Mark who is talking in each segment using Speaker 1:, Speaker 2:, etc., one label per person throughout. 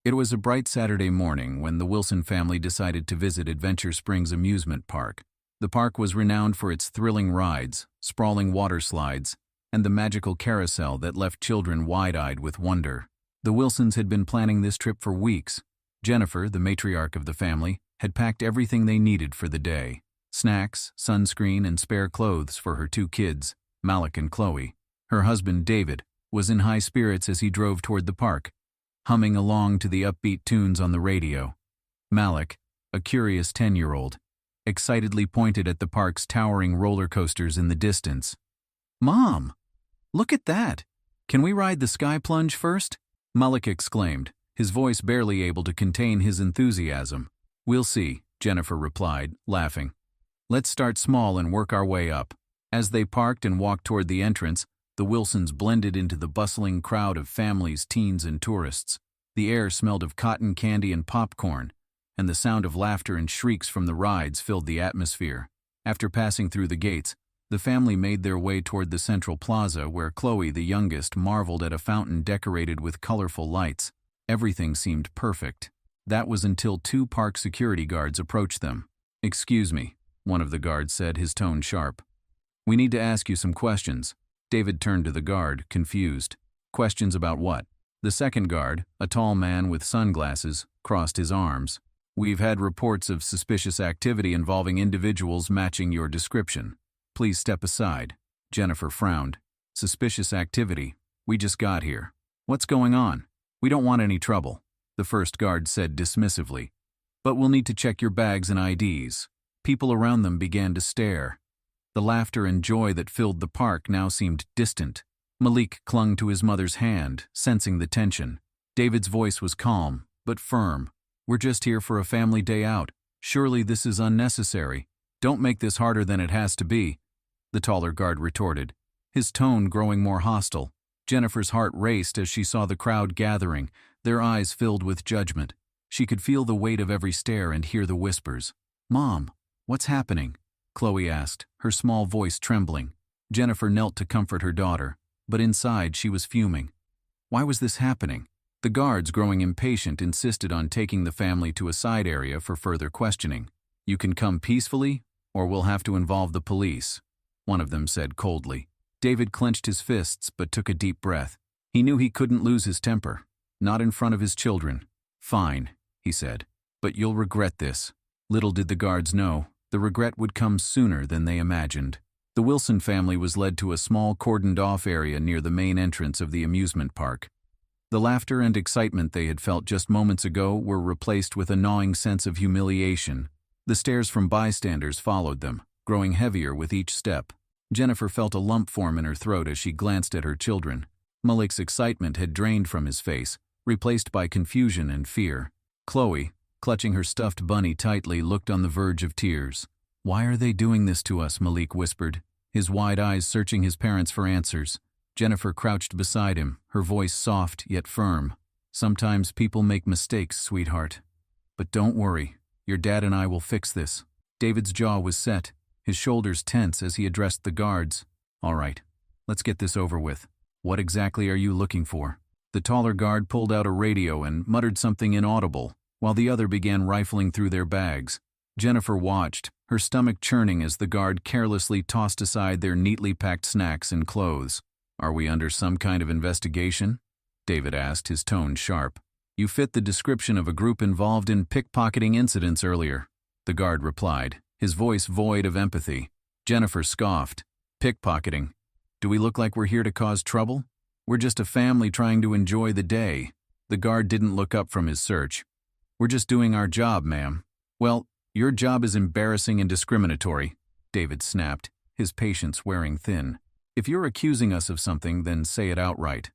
Speaker 1: It was a bright Saturday morning when the Wilson family decided to visit Adventure Springs Amusement Park. The park was renowned for its thrilling rides, sprawling water slides, and the magical carousel that left children wide-eyed with wonder. The Wilsons had been planning this trip for weeks. Jennifer, the matriarch of the family, had packed everything they needed for the day: snacks, sunscreen, and spare clothes for her two kids, Malik and Chloe. Her husband, David, was in high spirits as he drove toward the park, humming along to the upbeat tunes on the radio. Malik, a curious 10-year-old, excitedly pointed at the park's towering roller coasters in the distance. "Mom, look at that! Can we ride the sky plunge first?" Malik exclaimed, his voice barely able to contain his enthusiasm. "We'll see," Jennifer replied, laughing. "Let's start small and work our way up." As they parked and walked toward the entrance, the Wilsons blended into the bustling crowd of families, teens, and tourists. The air smelled of cotton candy and popcorn, and the sound of laughter and shrieks from the rides filled the atmosphere. After passing through the gates, the family made their way toward the central plaza where Chloe, the youngest, marveled at a fountain decorated with colorful lights. Everything seemed perfect. That was until two park security guards approached them. "Excuse me," one of the guards said, his tone sharp. "We need to ask you some questions." David turned to the guard, confused. "Questions about what?" The second guard, a tall man with sunglasses, crossed his arms. "We've had reports of suspicious activity involving individuals matching your description. Please step aside." Jennifer frowned. "Suspicious activity? We just got here. What's going on?" "We don't want any trouble," the first guard said dismissively. "But we'll need to check your bags and IDs." People around them began to stare. The laughter and joy that filled the park now seemed distant. Malik clung to his mother's hand, sensing the tension. David's voice was calm, but firm. "We're just here for a family day out. Surely this is unnecessary. Don't make this harder than it has to be," the taller guard retorted, his tone growing more hostile. Jennifer's heart raced as she saw the crowd gathering, their eyes filled with judgment. She could feel the weight of every stare and hear the whispers. "Mom, what's happening?" Chloe asked, her small voice trembling. Jennifer knelt to comfort her daughter, but inside she was fuming. Why was this happening? The guards, growing impatient, insisted on taking the family to a side area for further questioning. "You can come peacefully, or we'll have to involve the police," one of them said coldly. David clenched his fists but took a deep breath. He knew he couldn't lose his temper, not in front of his children. "Fine," he said, "but you'll regret this." Little did the guards know, the regret would come sooner than they imagined. The Wilson family was led to a small cordoned-off area near the main entrance of the amusement park. The laughter and excitement they had felt just moments ago were replaced with a gnawing sense of humiliation. The stares from bystanders followed them, growing heavier with each step. Jennifer felt a lump form in her throat as she glanced at her children. Malik's excitement had drained from his face, replaced by confusion and fear. Chloe, clutching her stuffed bunny tightly, looked on the verge of tears. "Why are they doing this to us?" Malik whispered, his wide eyes searching his parents for answers. Jennifer crouched beside him, her voice soft yet firm. "Sometimes people make mistakes, sweetheart. But don't worry, your dad and I will fix this." David's jaw was set, his shoulders tense as he addressed the guards. "All right, let's get this over with. What exactly are you looking for?" The taller guard pulled out a radio and muttered something inaudible, while the other began rifling through their bags. Jennifer watched, her stomach churning as the guard carelessly tossed aside their neatly packed snacks and clothes. "Are we under some kind of investigation?" David asked, his tone sharp. "You fit the description of a group involved in pickpocketing incidents earlier," the guard replied, his voice void of empathy. Jennifer scoffed. "Pickpocketing? Do we look like we're here to cause trouble? We're just a family trying to enjoy the day." The guard didn't look up from his search. "We're just doing our job, ma'am." "Well, your job is embarrassing and discriminatory," David snapped, his patience wearing thin. "If you're accusing us of something, then say it outright.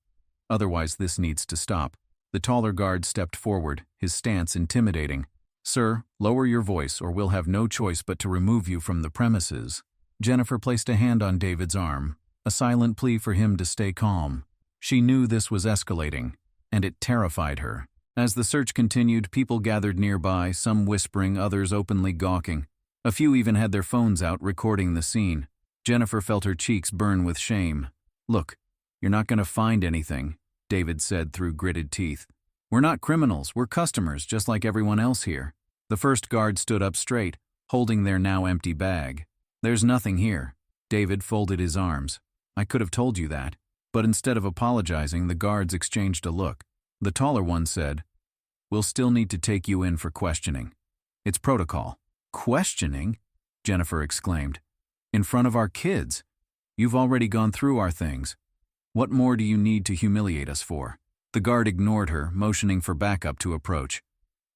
Speaker 1: Otherwise, this needs to stop." The taller guard stepped forward, his stance intimidating. "Sir, lower your voice or we'll have no choice but to remove you from the premises." Jennifer placed a hand on David's arm, a silent plea for him to stay calm. She knew this was escalating, and it terrified her. As the search continued, people gathered nearby, some whispering, others openly gawking. A few even had their phones out, recording the scene. Jennifer felt her cheeks burn with shame. "Look, you're not going to find anything," David said through gritted teeth. "We're not criminals, we're customers, just like everyone else here." The first guard stood up straight, holding their now empty bag. "There's nothing here." David folded his arms. "I could have told you that." But instead of apologizing, the guards exchanged a look. The taller one said, "We'll still need to take you in for questioning. It's protocol." "Questioning?" Jennifer exclaimed. "In front of our kids? You've already gone through our things. What more do you need to humiliate us for?" The guard ignored her, motioning for backup to approach.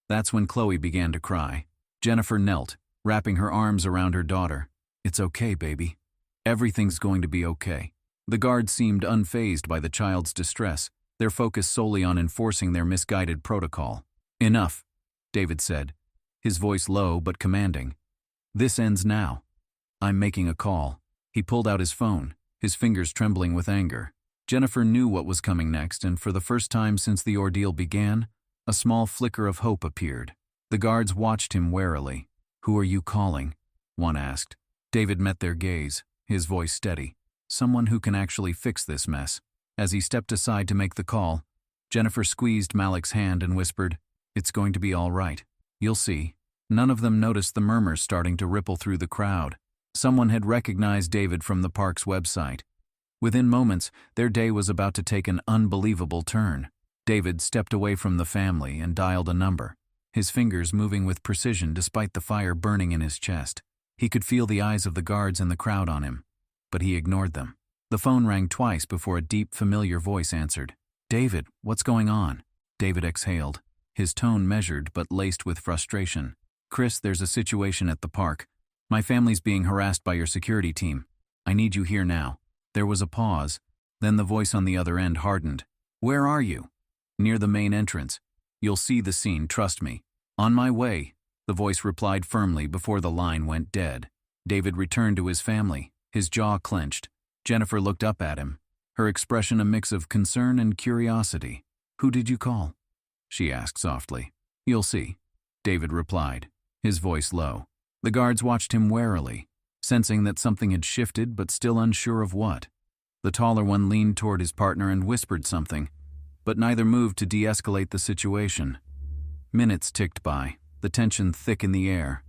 Speaker 1: That's when Chloe began to cry. Jennifer knelt, wrapping her arms around her daughter. "It's okay, baby. Everything's going to be okay." The guards seemed unfazed by the child's distress, their focus solely on enforcing their misguided protocol. "Enough," David said, his voice low but commanding. "This ends now. I'm making a call." He pulled out his phone, his fingers trembling with anger. Jennifer knew what was coming next, and for the first time since the ordeal began, a small flicker of hope appeared. The guards watched him warily. "Who are you calling?" one asked. David met their gaze, his voice steady. "Someone who can actually fix this mess." As he stepped aside to make the call, Jennifer squeezed Malik's hand and whispered, "It's going to be all right. You'll see." None of them noticed the murmurs starting to ripple through the crowd. Someone had recognized David from the park's website. Within moments, their day was about to take an unbelievable turn. David stepped away from the family and dialed a number, his fingers moving with precision despite the fire burning in his chest. He could feel the eyes of the guards in the crowd on him, but he ignored them. The phone rang twice before a deep, familiar voice answered. "David, what's going on?" David exhaled, his tone measured but laced with frustration. "Chris, there's a situation at the park. My family's being harassed by your security team. I need you here now." There was a pause, then the voice on the other end hardened. "Where are you?" "Near the main entrance. You'll see the scene, trust me." "On my way," the voice replied firmly before the line went dead. David returned to his family, his jaw clenched. Jennifer looked up at him, her expression a mix of concern and curiosity. "Who did you call?" she asked softly. "You'll see," David replied, his voice low. The guards watched him warily, sensing that something had shifted but still unsure of what. The taller one leaned toward his partner and whispered something, but neither moved to de-escalate the situation. Minutes ticked by, the tension thick in the air.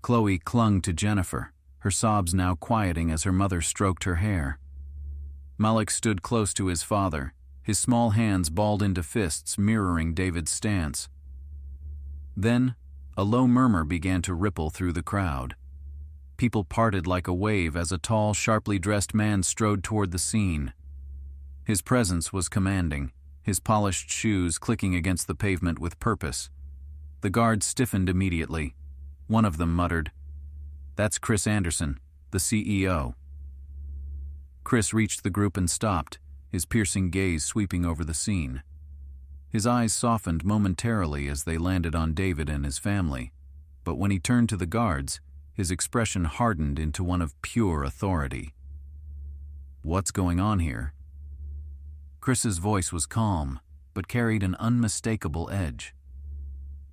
Speaker 1: Chloe clung to Jennifer, her sobs now quieting as her mother stroked her hair. Malik stood close to his father, his small hands balled into fists mirroring David's stance. Then, a low murmur began to ripple through the crowd. People parted like a wave as a tall, sharply dressed man strode toward the scene. His presence was commanding, his polished shoes clicking against the pavement with purpose. The guards stiffened immediately. One of them muttered, "That's Chris Anderson, the CEO." Chris reached the group and stopped, his piercing gaze sweeping over the scene. His eyes softened momentarily as they landed on David and his family, but when he turned to the guards, his expression hardened into one of pure authority. "What's going on here?" Chris's voice was calm, but carried an unmistakable edge.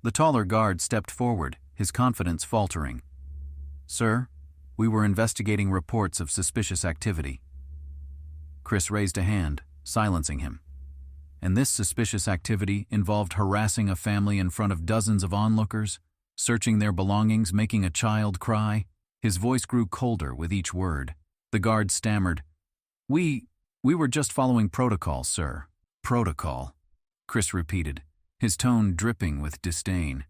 Speaker 1: The taller guard stepped forward, his confidence faltering. "Sir, we were investigating reports of suspicious activity." Chris raised a hand, silencing him. And this suspicious activity involved harassing a family in front of dozens of onlookers, searching their belongings, making a child cry. His voice grew colder with each word. The guard stammered, We were just following protocol, sir." "Protocol," Chris repeated, his tone dripping with disdain.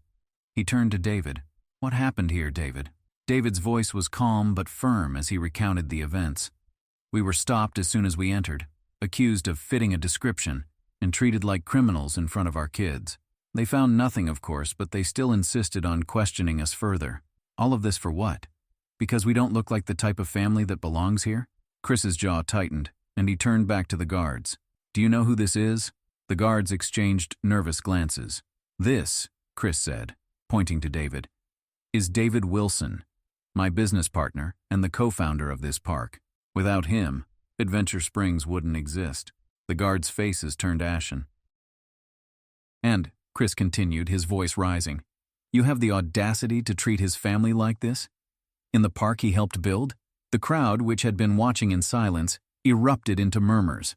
Speaker 1: He turned to David. "What happened here, David?" David's voice was calm but firm as he recounted the events. "We were stopped as soon as we entered, accused of fitting a description, and treated like criminals in front of our kids. They found nothing, of course, but they still insisted on questioning us further. All of this for what? Because we don't look like the type of family that belongs here?" Chris's jaw tightened, and he turned back to the guards. "Do you know who this is?" The guards exchanged nervous glances. "This," Chris said, pointing to David, "is David Wilson, my business partner and the co-founder of this park. Without him, Adventure Springs wouldn't exist." The guards' faces turned ashen. "And," Chris continued, his voice rising, "you have the audacity to treat his family like this? In the park he helped build?" The crowd, which had been watching in silence, erupted into murmurs.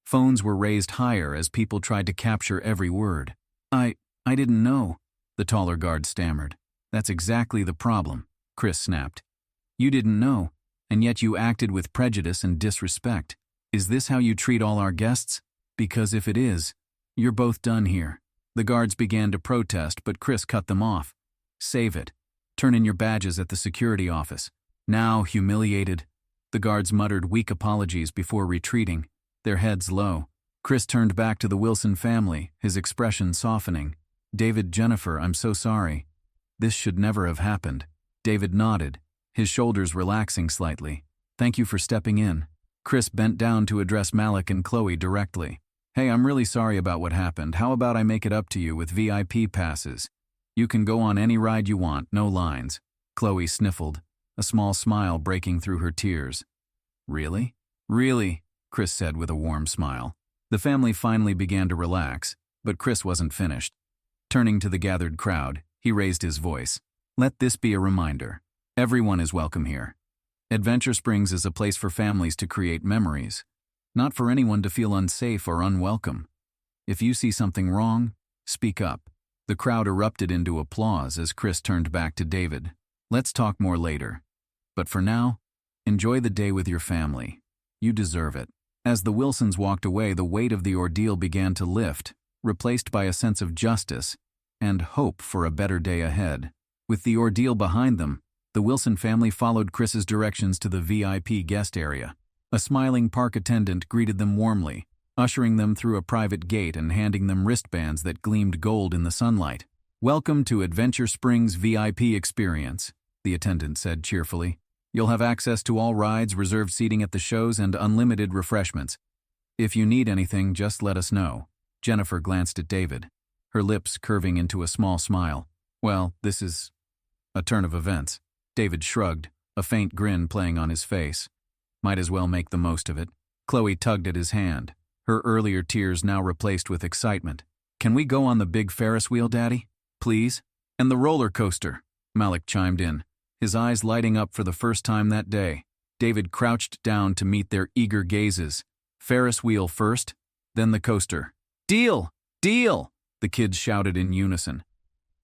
Speaker 1: Phones were raised higher as people tried to capture every word. I didn't know," the taller guard stammered. "That's exactly the problem," Chris snapped. "You didn't know, and yet you acted with prejudice and disrespect. Is this how you treat all our guests? Because if it is, you're both done here." The guards began to protest, but Chris cut them off. "Save it. Turn in your badges at the security office." Now, humiliated, the guards muttered weak apologies before retreating, their heads low. Chris turned back to the Wilson family, his expression softening. "David, Jennifer, I'm so sorry. This should never have happened." David nodded, his shoulders relaxing slightly. "Thank you for stepping in." Chris bent down to address Malik and Chloe directly. "Hey, I'm really sorry about what happened. How about I make it up to you with VIP passes? You can go on any ride you want, no lines." Chloe sniffled, a small smile breaking through her tears. "Really?" "Really," Chris said with a warm smile. The family finally began to relax, but Chris wasn't finished. Turning to the gathered crowd, he raised his voice. "Let this be a reminder. Everyone is welcome here. Adventure Springs is a place for families to create memories, not for anyone to feel unsafe or unwelcome. If you see something wrong, speak up." The crowd erupted into applause as Chris turned back to David. "Let's talk more later. But for now, enjoy the day with your family. You deserve it." As the Wilsons walked away, the weight of the ordeal began to lift, replaced by a sense of justice and hope for a better day ahead. With the ordeal behind them, the Wilson family followed Chris's directions to the VIP guest area. A smiling park attendant greeted them warmly, ushering them through a private gate and handing them wristbands that gleamed gold in the sunlight. "Welcome to Adventure Springs VIP experience," the attendant said cheerfully. "You'll have access to all rides, reserved seating at the shows, and unlimited refreshments. If you need anything, just let us know." Jennifer glanced at David, her lips curving into a small smile. "Well, this is a turn of events." David shrugged, a faint grin playing on his face. "Might as well make the most of it." Chloe tugged at his hand, her earlier tears now replaced with excitement. "Can we go on the big Ferris wheel, Daddy? Please? And the roller coaster," Malik chimed in, his eyes lighting up for the first time that day. David crouched down to meet their eager gazes. "Ferris wheel first, then the coaster." "Deal! Deal!" the kids shouted in unison.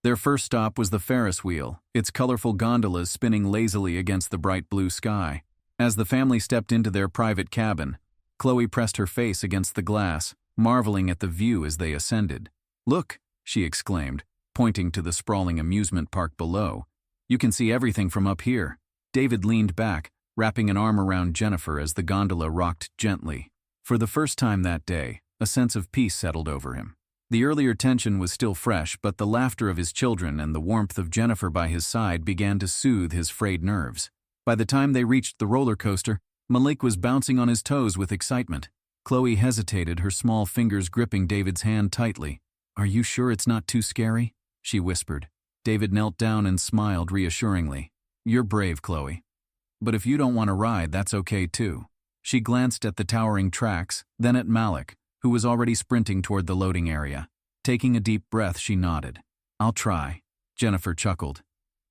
Speaker 1: Their first stop was the Ferris wheel, its colorful gondolas spinning lazily against the bright blue sky. As the family stepped into their private cabin, Chloe pressed her face against the glass, marveling at the view as they ascended. "Look," she exclaimed, pointing to the sprawling amusement park below. "You can see everything from up here." David leaned back, wrapping an arm around Jennifer as the gondola rocked gently. For the first time that day, a sense of peace settled over him. The earlier tension was still fresh, but the laughter of his children and the warmth of Jennifer by his side began to soothe his frayed nerves. By the time they reached the roller coaster, Malik was bouncing on his toes with excitement. Chloe hesitated, her small fingers gripping David's hand tightly. "Are you sure it's not too scary?" she whispered. David knelt down and smiled reassuringly. "You're brave, Chloe. But if you don't want to ride, that's okay too." She glanced at the towering tracks, then at Malik, who was already sprinting toward the loading area. Taking a deep breath, she nodded. "I'll try." Jennifer chuckled.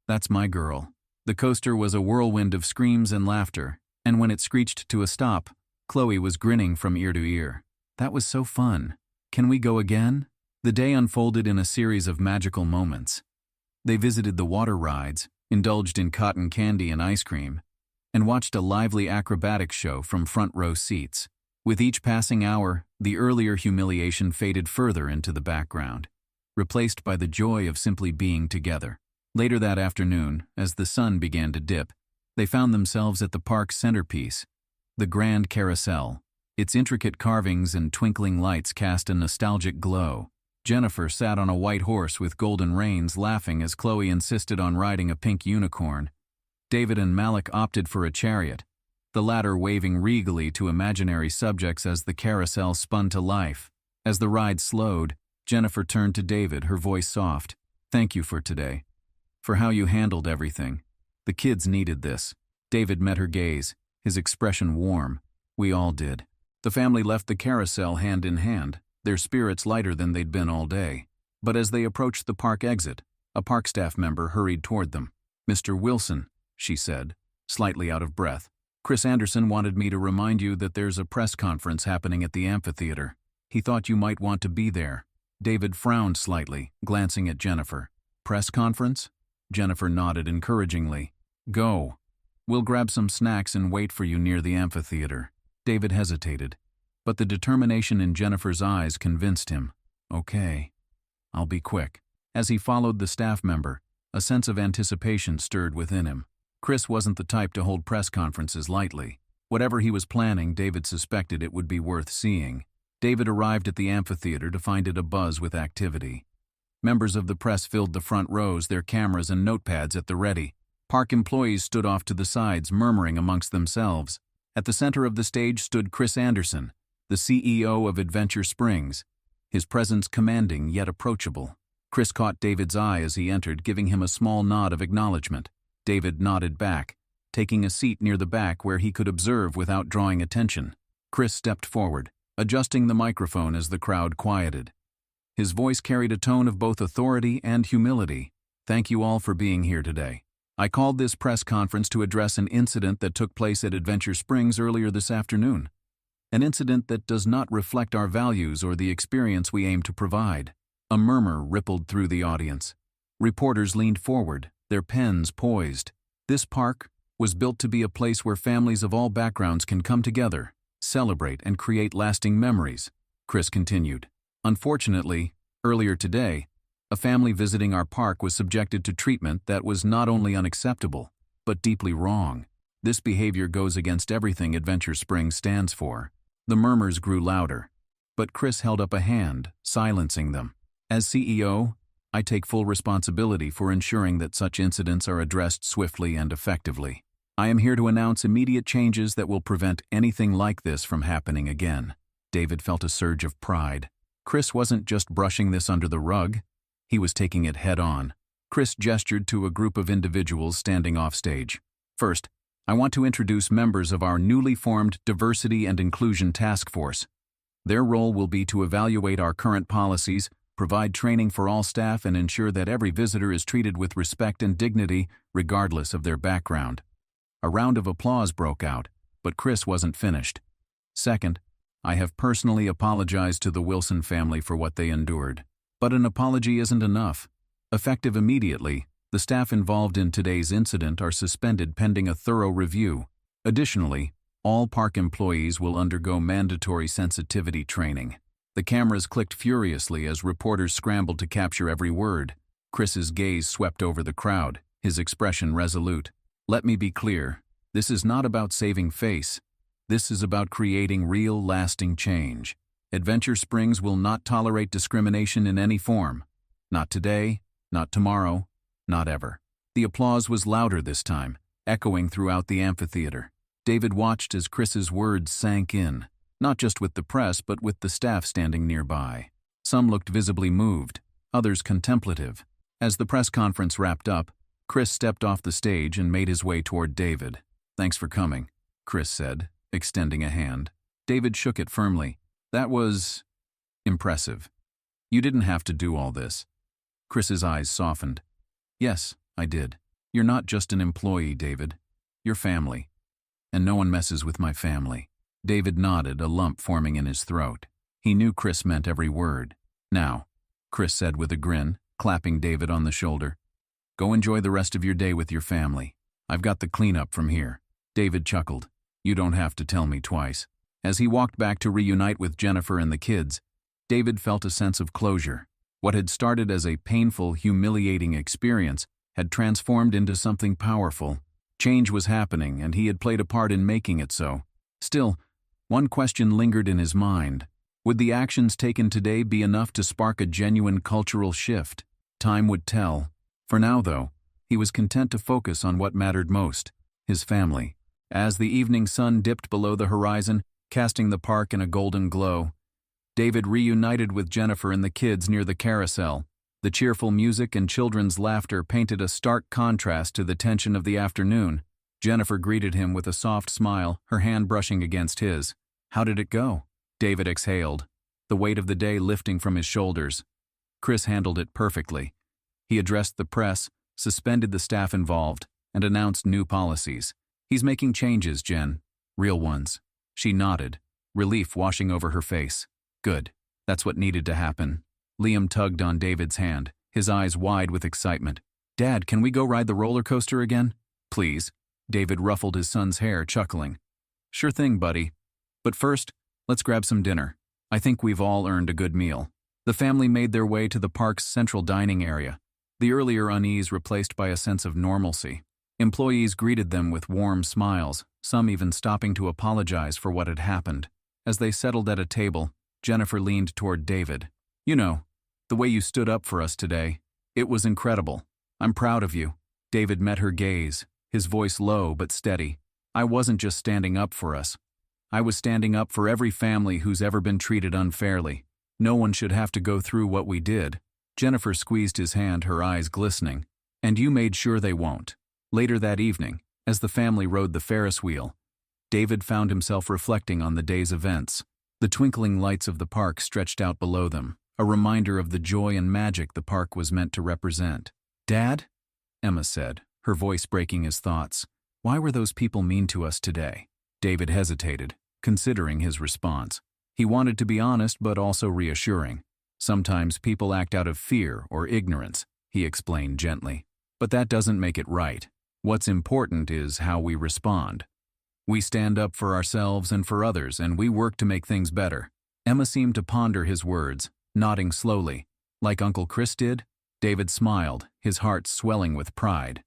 Speaker 1: "That's my girl." The coaster was a whirlwind of screams and laughter, and when it screeched to a stop, Chloe was grinning from ear to ear. "That was so fun. Can we go again?" The day unfolded in a series of magical moments. They visited the water rides, indulged in cotton candy and ice cream, and watched a lively acrobatics show from front row seats. With each passing hour, the earlier humiliation faded further into the background, replaced by the joy of simply being together. Later that afternoon, as the sun began to dip, they found themselves at the park's centerpiece, the Grand Carousel. Its intricate carvings and twinkling lights cast a nostalgic glow. Jennifer sat on a white horse with golden reins, laughing as Chloe insisted on riding a pink unicorn. David and Malik opted for a chariot, the latter waving regally to imaginary subjects as the carousel spun to life. As the ride slowed, Jennifer turned to David, her voice soft. "Thank you for today. For how you handled everything. The kids needed this." David met her gaze, his expression warm. "We all did." The family left the carousel hand in hand, their spirits lighter than they'd been all day. But as they approached the park exit, a park staff member hurried toward them. "Mr. Wilson," she said, slightly out of breath. Chris Anderson wanted me to remind you that there's a press conference happening at the amphitheater. He thought you might want to be there. David frowned slightly, glancing at Jennifer. Press conference? Jennifer nodded encouragingly. Go. We'll grab some snacks and wait for you near the amphitheater. David hesitated, but the determination in Jennifer's eyes convinced him. Okay. I'll be quick. As he followed the staff member, a sense of anticipation stirred within him. Chris wasn't the type to hold press conferences lightly. Whatever he was planning, David suspected it would be worth seeing. David arrived at the amphitheater to find it abuzz with activity. Members of the press filled the front rows, their cameras and notepads at the ready. Park employees stood off to the sides, murmuring amongst themselves. At the center of the stage stood Chris Anderson, the CEO of Adventure Springs, his presence commanding yet approachable. Chris caught David's eye as he entered, giving him a small nod of acknowledgement. David nodded back, taking a seat near the back where he could observe without drawing attention. Chris stepped forward, adjusting the microphone as the crowd quieted. His voice carried a tone of both authority and humility. Thank you all for being here today. I called this press conference to address an incident that took place at Adventure Springs earlier this afternoon. An incident that does not reflect our values or the experience we aim to provide. A murmur rippled through the audience. Reporters leaned forward, their pens poised. This park was built to be a place where families of all backgrounds can come together, celebrate, and create lasting memories, Chris continued. Unfortunately, earlier today, a family visiting our park was subjected to treatment that was not only unacceptable, but deeply wrong. This behavior goes against everything Adventure Springs stands for. The murmurs grew louder, but Chris held up a hand, silencing them. As CEO, I take full responsibility for ensuring that such incidents are addressed swiftly and effectively. I am here to announce immediate changes that will prevent anything like this from happening again. David felt a surge of pride. Chris wasn't just brushing this under the rug, he was taking it head on. Chris gestured to a group of individuals standing off stage. First, I want to introduce members of our newly formed Diversity and Inclusion Task Force. Their role will be to evaluate our current policies, provide training for all staff, and ensure that every visitor is treated with respect and dignity, regardless of their background. A round of applause broke out, but Chris wasn't finished. Second, I have personally apologized to the Wilson family for what they endured. But an apology isn't enough. Effective immediately, the staff involved in today's incident are suspended pending a thorough review. Additionally, all park employees will undergo mandatory sensitivity training. The cameras clicked furiously as reporters scrambled to capture every word. Chris's gaze swept over the crowd, his expression resolute. Let me be clear, this is not about saving face. This is about creating real, lasting change. Adventure Springs will not tolerate discrimination in any form. Not today, not tomorrow, not ever. The applause was louder this time, echoing throughout the amphitheater. David watched as Chris's words sank in, not just with the press but with the staff standing nearby. Some looked visibly moved, others contemplative. As the press conference wrapped up, Chris stepped off the stage and made his way toward David. Thanks for coming, Chris said, extending a hand. David shook it firmly. That was impressive. You didn't have to do all this. Chris's eyes softened. Yes, I did. You're not just an employee, David. You're family. And no one messes with my family. David nodded, a lump forming in his throat. He knew Chris meant every word. Now, Chris said with a grin, clapping David on the shoulder, go enjoy the rest of your day with your family. I've got the cleanup from here. David chuckled. You don't have to tell me twice. As he walked back to reunite with Jennifer and the kids, David felt a sense of closure. What had started as a painful, humiliating experience had transformed into something powerful. Change was happening, and he had played a part in making it so. Still, one question lingered in his mind. Would the actions taken today be enough to spark a genuine cultural shift? Time would tell. For now, though, he was content to focus on what mattered most, his family. As the evening sun dipped below the horizon, casting the park in a golden glow, David reunited with Jennifer and the kids near the carousel. The cheerful music and children's laughter painted a stark contrast to the tension of the afternoon. Jennifer greeted him with a soft smile, her hand brushing against his. How did it go? David exhaled, the weight of the day lifting from his shoulders. Chris handled it perfectly. He addressed the press, suspended the staff involved, and announced new policies. He's making changes, Jen. Real ones. She nodded, relief washing over her face. Good. That's what needed to happen. Liam tugged on David's hand, his eyes wide with excitement. Dad, can we go ride the roller coaster again? Please. David ruffled his son's hair, chuckling. Sure thing, buddy. But first, let's grab some dinner. I think we've all earned a good meal. The family made their way to the park's central dining area, the earlier unease replaced by a sense of normalcy. Employees greeted them with warm smiles, some even stopping to apologize for what had happened. As they settled at a table, Jennifer leaned toward David. You know, the way you stood up for us today. It was incredible. I'm proud of you. David met her gaze, his voice low but steady. I wasn't just standing up for us. I was standing up for every family who's ever been treated unfairly. No one should have to go through what we did. Jennifer squeezed his hand, her eyes glistening. And you made sure they won't. Later that evening, as the family rode the Ferris wheel, David found himself reflecting on the day's events. The twinkling lights of the park stretched out below them, a reminder of the joy and magic the park was meant to represent. Dad? Emma said, her voice breaking his thoughts. Why were those people mean to us today? David hesitated, considering his response. He wanted to be honest but also reassuring. Sometimes people act out of fear or ignorance, he explained gently. But that doesn't make it right. What's important is how we respond. We stand up for ourselves and for others, and we work to make things better. Emma seemed to ponder his words, nodding slowly. Like Uncle Chris did? David smiled, his heart swelling with pride.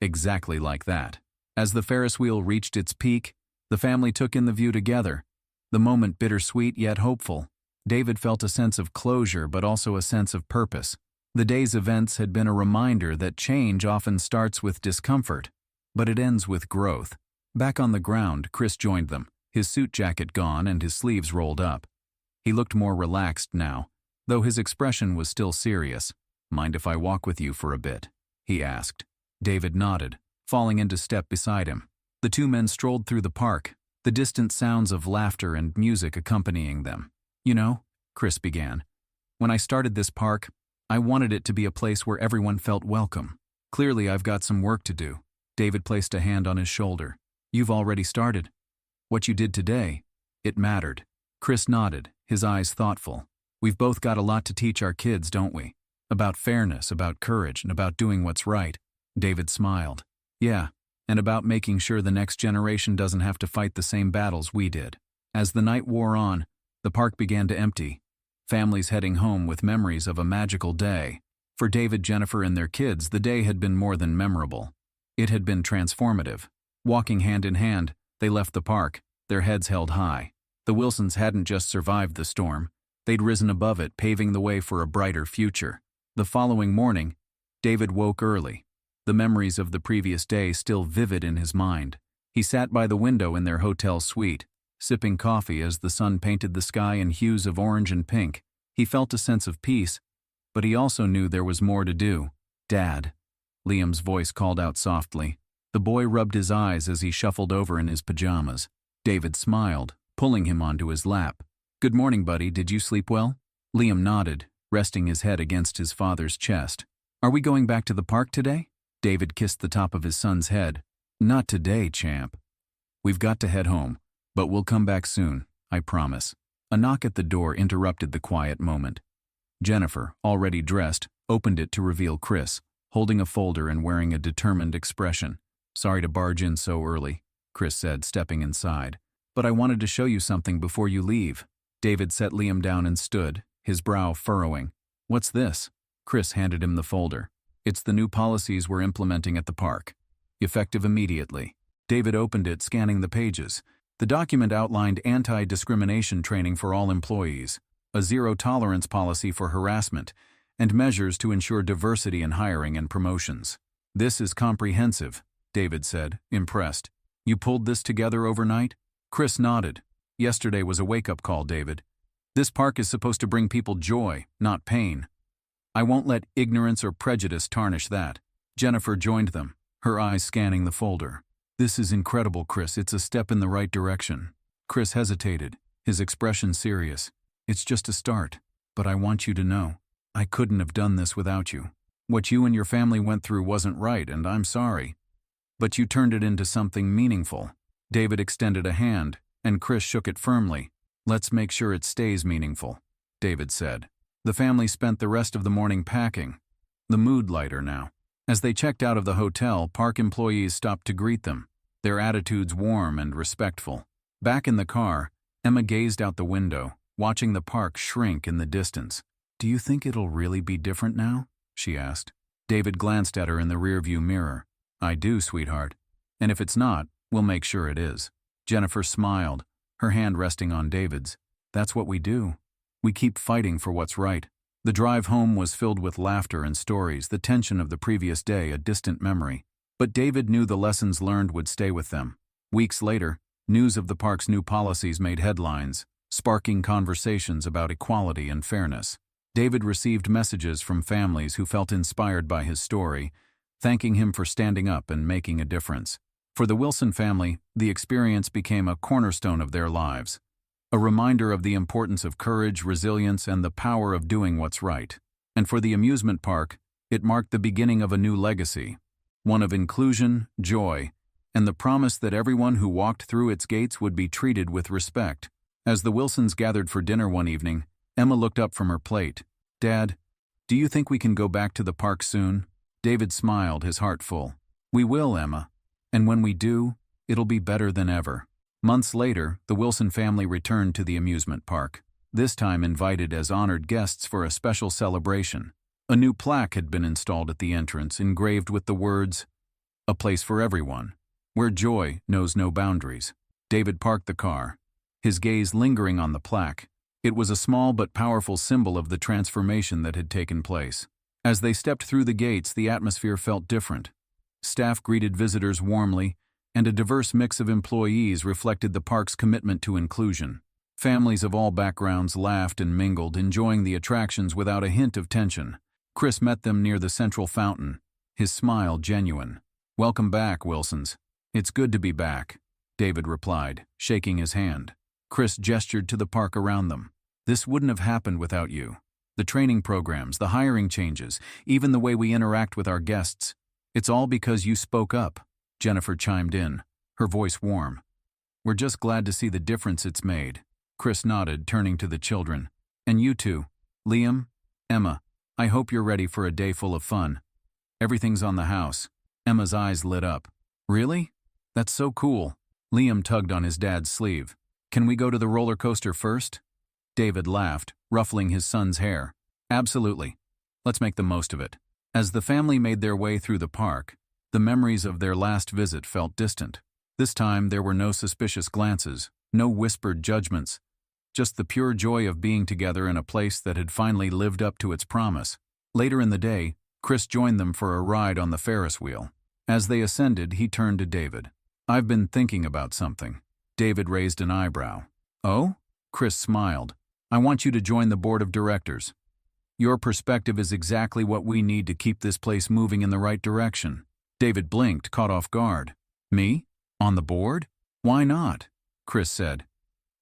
Speaker 1: Exactly like that. As the Ferris wheel reached its peak, the family took in the view together. The moment bittersweet yet hopeful. David felt a sense of closure but also a sense of purpose. The day's events had been a reminder that change often starts with discomfort, but it ends with growth. Back on the ground, Chris joined them, his suit jacket gone and his sleeves rolled up. He looked more relaxed now, though his expression was still serious. Mind if I walk with you for a bit? He asked. David nodded, falling into step beside him. The two men strolled through the park, the distant sounds of laughter and music accompanying them. You know, Chris began, when I started this park, I wanted it to be a place where everyone felt welcome. Clearly, I've got some work to do. David placed a hand on his shoulder. You've already started. What you did today, it mattered. Chris nodded, his eyes thoughtful. We've both got a lot to teach our kids, don't we? About fairness, about courage, and about doing what's right. David smiled. Yeah, and about making sure the next generation doesn't have to fight the same battles we did. As the night wore on, the park began to empty. Families heading home with memories of a magical day. For David, Jennifer, and their kids, the day had been more than memorable. It had been transformative. Walking hand in hand, they left the park, their heads held high. The Wilsons hadn't just survived the storm. They'd risen above it, paving the way for a brighter future. The following morning, David woke early, the memories of the previous day still vivid in his mind. He sat by the window in their hotel suite, sipping coffee as the sun painted the sky in hues of orange and pink. He felt a sense of peace, but he also knew there was more to do. Dad, Liam's voice called out softly. The boy rubbed his eyes as he shuffled over in his pajamas. David smiled, pulling him onto his lap. Good morning, buddy. Did you sleep well? Liam nodded, resting his head against his father's chest. Are we going back to the park today? David kissed the top of his son's head. Not today, champ. We've got to head home. But we'll come back soon, I promise. A knock at the door interrupted the quiet moment. Jennifer, already dressed, opened it to reveal Chris, holding a folder and wearing a determined expression. Sorry to barge in so early, Chris said, stepping inside. But I wanted to show you something before you leave. David set Liam down and stood, his brow furrowing. What's this? Chris handed him the folder. It's the new policies we're implementing at the park. Effective immediately. David opened it, scanning the pages. The document outlined anti-discrimination training for all employees, a zero-tolerance policy for harassment, and measures to ensure diversity in hiring and promotions. This is comprehensive, David said, impressed. You pulled this together overnight? Chris nodded. Yesterday was a wake-up call, David. This park is supposed to bring people joy, not pain. I won't let ignorance or prejudice tarnish that. Jennifer joined them, her eyes scanning the folder. This is incredible, Chris. It's a step in the right direction. Chris hesitated, his expression serious. It's just a start, but I want you to know, I couldn't have done this without you. What you and your family went through wasn't right, and I'm sorry. But you turned it into something meaningful. David extended a hand, and Chris shook it firmly. Let's make sure it stays meaningful, David said. The family spent the rest of the morning packing, the mood lighter now. As they checked out of the hotel, park employees stopped to greet them, their attitudes warm and respectful. Back in the car, Emma gazed out the window, watching the park shrink in the distance. Do you think it'll really be different now? She asked. David glanced at her in the rearview mirror. I do, sweetheart. And if it's not, we'll make sure it is. Jennifer smiled, her hand resting on David's. That's what we do. We keep fighting for what's right. The drive home was filled with laughter and stories, the tension of the previous day a distant memory. But David knew the lessons learned would stay with them. Weeks later, news of the park's new policies made headlines, sparking conversations about equality and fairness. David received messages from families who felt inspired by his story, thanking him for standing up and making a difference. For the Wilson family, the experience became a cornerstone of their lives, a reminder of the importance of courage, resilience, and the power of doing what's right. And for the amusement park, it marked the beginning of a new legacy, one of inclusion, joy, and the promise that everyone who walked through its gates would be treated with respect. As the Wilsons gathered for dinner one evening, Emma looked up from her plate. Dad, do you think we can go back to the park soon? David smiled, his heart full. We will, Emma. And when we do, it'll be better than ever. Months later, the Wilson family returned to the amusement park, this time invited as honored guests for a special celebration. A new plaque had been installed at the entrance, engraved with the words, "A place for everyone, where joy knows no boundaries." David parked the car, his gaze lingering on the plaque. It was a small but powerful symbol of the transformation that had taken place. As they stepped through the gates, the atmosphere felt different. Staff greeted visitors warmly, and a diverse mix of employees reflected the park's commitment to inclusion. Families of all backgrounds laughed and mingled, enjoying the attractions without a hint of tension. Chris met them near the central fountain, his smile genuine. "Welcome back, Wilsons. It's good to be back," David replied, shaking his hand. Chris gestured to the park around them. "This wouldn't have happened without you. The training programs, the hiring changes, even the way we interact with our guests. It's all because you spoke up," Jennifer chimed in, her voice warm. "We're just glad to see the difference it's made." Chris nodded, turning to the children. "And you two, Liam, Emma, I hope you're ready for a day full of fun. Everything's on the house." Emma's eyes lit up. "Really? That's so cool." Liam tugged on his dad's sleeve. "Can we go to the roller coaster first?" David laughed, ruffling his son's hair. "Absolutely. Let's make the most of it." As the family made their way through the park, the memories of their last visit felt distant. This time there were no suspicious glances, no whispered judgments, just the pure joy of being together in a place that had finally lived up to its promise. Later in the day, Chris joined them for a ride on the Ferris wheel. As they ascended, he turned to David. "I've been thinking about something." David raised an eyebrow. "Oh?" Chris smiled. "I want you to join the board of directors. Your perspective is exactly what we need to keep this place moving in the right direction." David blinked, caught off guard. "Me? On the board? Why not?" Chris said.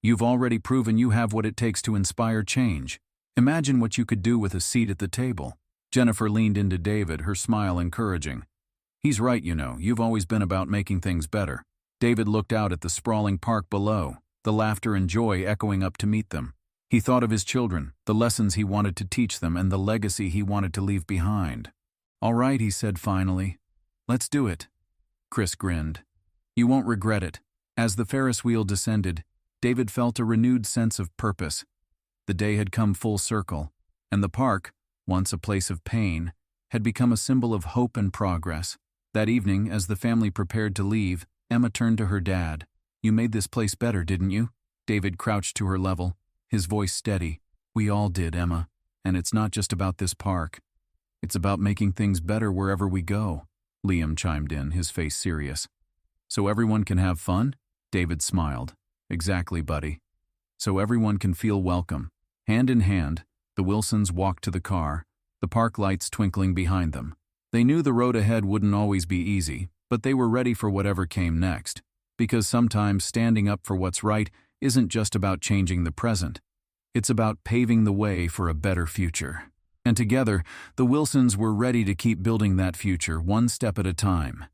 Speaker 1: "You've already proven you have what it takes to inspire change. Imagine what you could do with a seat at the table." Jennifer leaned into David, her smile encouraging. "He's right, you know. You've always been about making things better." David looked out at the sprawling park below, the laughter and joy echoing up to meet them. He thought of his children, the lessons he wanted to teach them, and the legacy he wanted to leave behind. "All right," he said finally. "Let's do it." Chris grinned. "You won't regret it." As the Ferris wheel descended, David felt a renewed sense of purpose. The day had come full circle, and the park, once a place of pain, had become a symbol of hope and progress. That evening, as the family prepared to leave, Emma turned to her dad. "You made this place better, didn't you?" David crouched to her level, his voice steady. "We all did, Emma. And it's not just about this park. It's about making things better wherever we go." Liam chimed in, his face serious. "So everyone can have fun?" David smiled. "Exactly, buddy. So everyone can feel welcome." Hand in hand, the Wilsons walked to the car, the park lights twinkling behind them. They knew the road ahead wouldn't always be easy, but they were ready for whatever came next. Because sometimes standing up for what's right isn't just about changing the present. It's about paving the way for a better future. And together, the Wilsons were ready to keep building that future one step at a time.